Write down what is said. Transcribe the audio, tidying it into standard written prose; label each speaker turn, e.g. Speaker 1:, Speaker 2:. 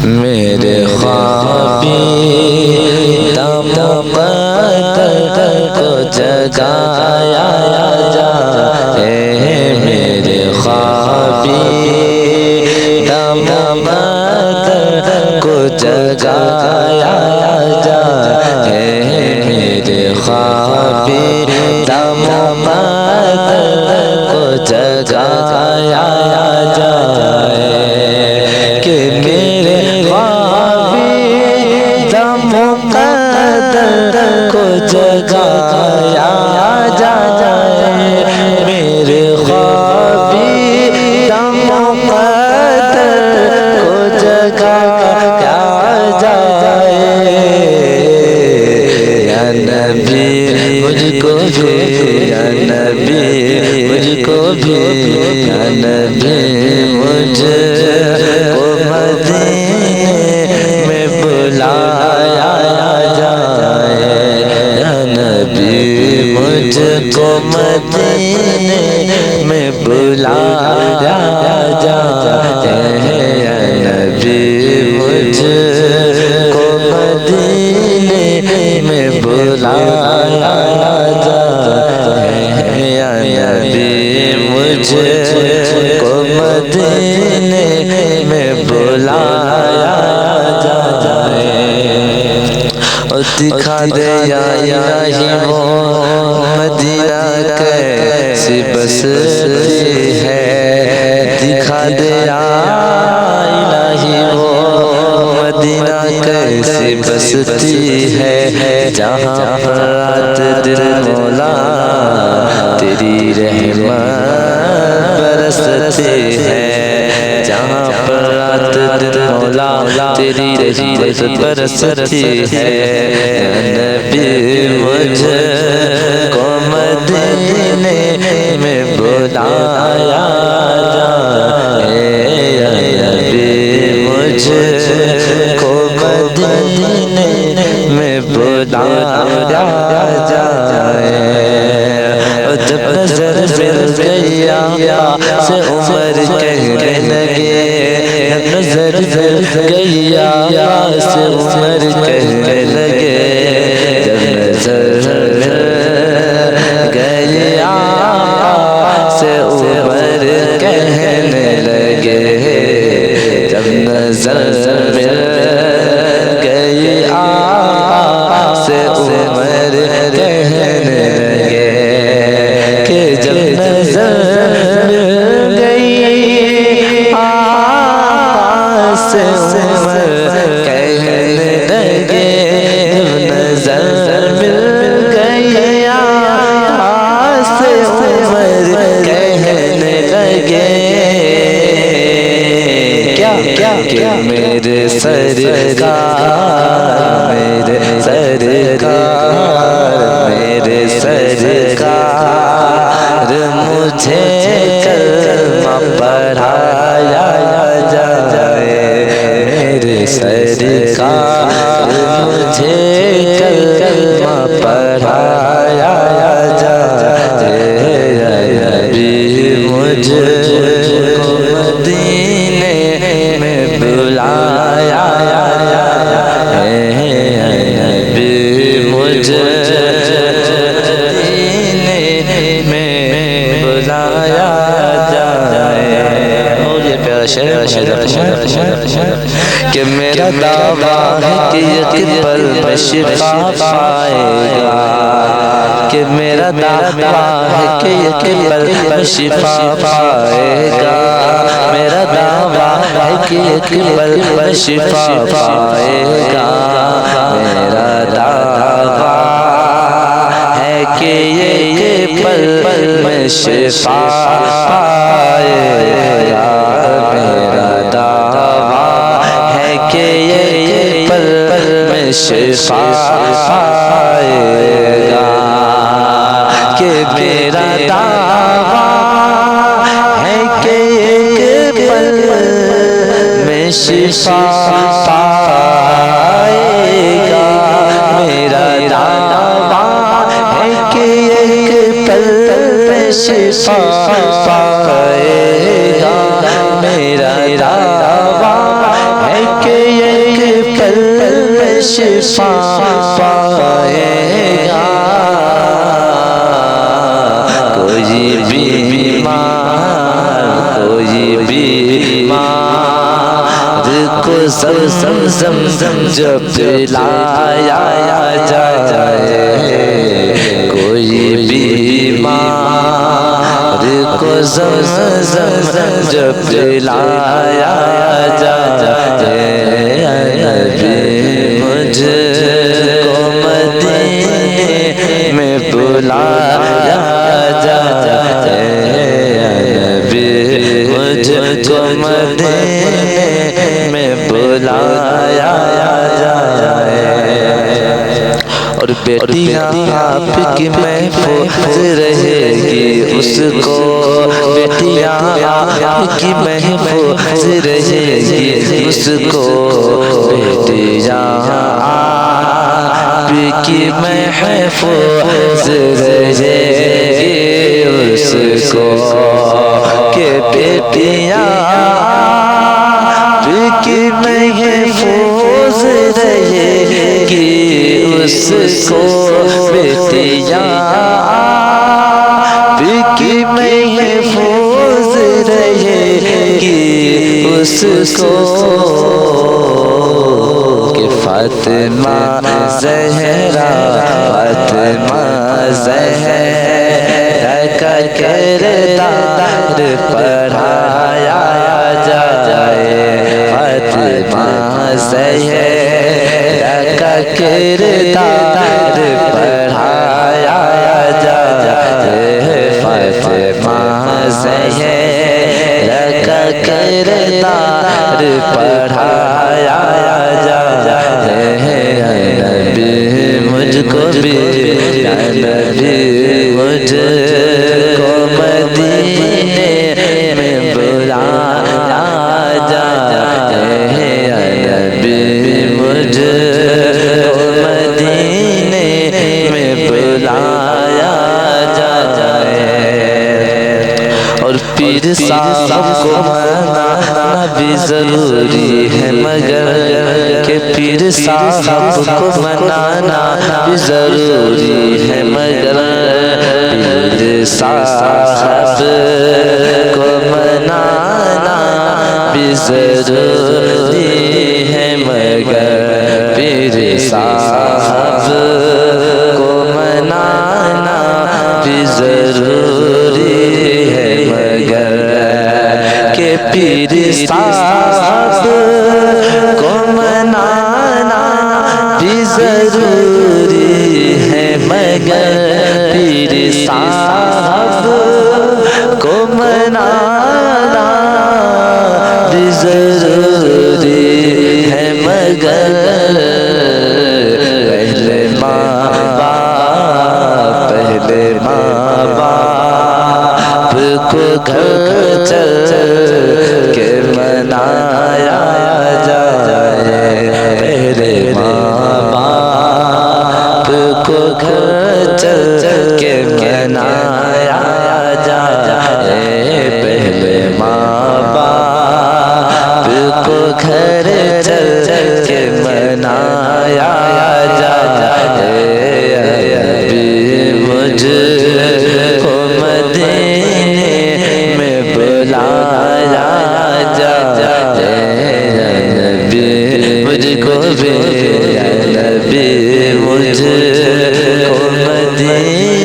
Speaker 1: میرے خوابی دم قدر کو جگایا جائے، میرے خوابی دم قدر کو جگایا جائے، میرے خوابی دم قدر کو جگایا جائے، کہ میرے خوابی دم قدر کو جگایا جائے، میرے خوابی دم قدر کو جگایا جائے، یا نبی مجھ کو بھی، یا نبی مجھ کو بھی، یا نبی مجھ کو مدینے میں بلایا جائے، یا نبی مجھ کو مدینے میں بلایا جائے، یا نبی مجھ کو مدینے میں بلایا جائے، یا نبی مجھ کو مدینے میں بلایا جائے، اور دکھا دے یا الہی وہ مدینہ کیسی بستی ہے، دکھا دے یا الہی وہ مدینہ کیسی بستی ہے، جہاں پر رات دن مولا تیری رحمت برستی ہے، جہاں پر رات دن مولا تیری رحمت برستی ہے، یا نبی مجھ کو مدینے میں بلایا جائے، یا نبی مجھ کو مدینے میں بلایا جائے، جب نظر مل گئی آقا سے عمر کہنے لگے، جب نظر مل گئی آقا سے عمر کہنے لگے، جب نظر مل گئی آقا سے عمر کہنے لگے، جب نظر مل گئی آقا سے عمر کہنے لگے، کہ جب نظر مل گئی آقا سے عمر کہنے لگے، جب نظر مل گئی آقا سے عمر کہنے لگے، کیا کہ میرے سرکار، میرے سرکار، میرے سرکار مجھے کلمہ پڑھایا جائے، میرے سرکار مجھے کلمہ پڑھایا جائے، یا نبی مجھ کو مدینے میں بلایا جائے، یا نبی مجھ مدینے میں بلایا جائے، اور یہ پیارا شعر کہ میرا دعویٰ ہے کہ یک پل میں شفا پائے گا، کہ میرا دعویٰ ہے کہ یک پل میں شفا پائے گا، میرا دعویٰ ہے کہ یک پل میں شفا پائے گا، میرا دعویٰ ہے کہ یک پل میں شفا پائے گا، میرا دعویٰ ہے کہ یک پل میں شفا پائے گا، کہ میرا دعویٰ ہے کہ یک پل میں شفا پائے گا، میرا دعویٰ ہے کہ یک پل میں شفا پائے گا، میرا دعویٰ ہے کہ شفا پائے گا کوئی بیمار کو زمزم جب پلایا جائے کوئی بیمار کو زمزم جب پلایا جائے مجھ کو مدینے میں بلایا جائے مجھ کو مدینے میں بلایا جائے اور بیٹیاں آپ کی محفوظ رہے گی اس کو بیٹیاں آپ کی محفوظ رہے گی اس کو بیٹیاں آپ کی محفوظ رہے گی اس کو کہ بیٹیاں کی محفوظ رہے گی اس کو بیٹیاں کی محفوظ رہے گی اس کو کہ فاطمہ زہرا کا کردار پڑھایا جائے فاطمہ زہرا کا کردار پڑھایا جائے فاطمہ زہرا کا کردار پڑھایا جائے نبی مجھ کو بھی نبی مجھ کو مدینے میں بلایا جائے نبی مجھ کو مدینے میں بلایا جائے اور پیر صاحب کو منانا بھی ضروری ہے مگر کہ پیر صاحب کو منانا بھی ضروری ہے مگر پیر صاحب کو منانا بھی ضروری ہے مگر پیر صاحب کو منانا بھی ضروری ہے مگر کہ پیر صاحب کو منانا بھی ضروری ہے مگر پیر صاحب کو منانا بھی ضروری ہے مگر پہلے ماں باپ کو گھر چل کے منایا جائے پہلے ماں باپ کو گھر چل کے منایا جائے پہلے ماں باپ کو گھر چل کے منایا جائے مجھ کو مدینے میں بلایا جائے نبی مجھ کو بھی نبی مجھ کو مدینے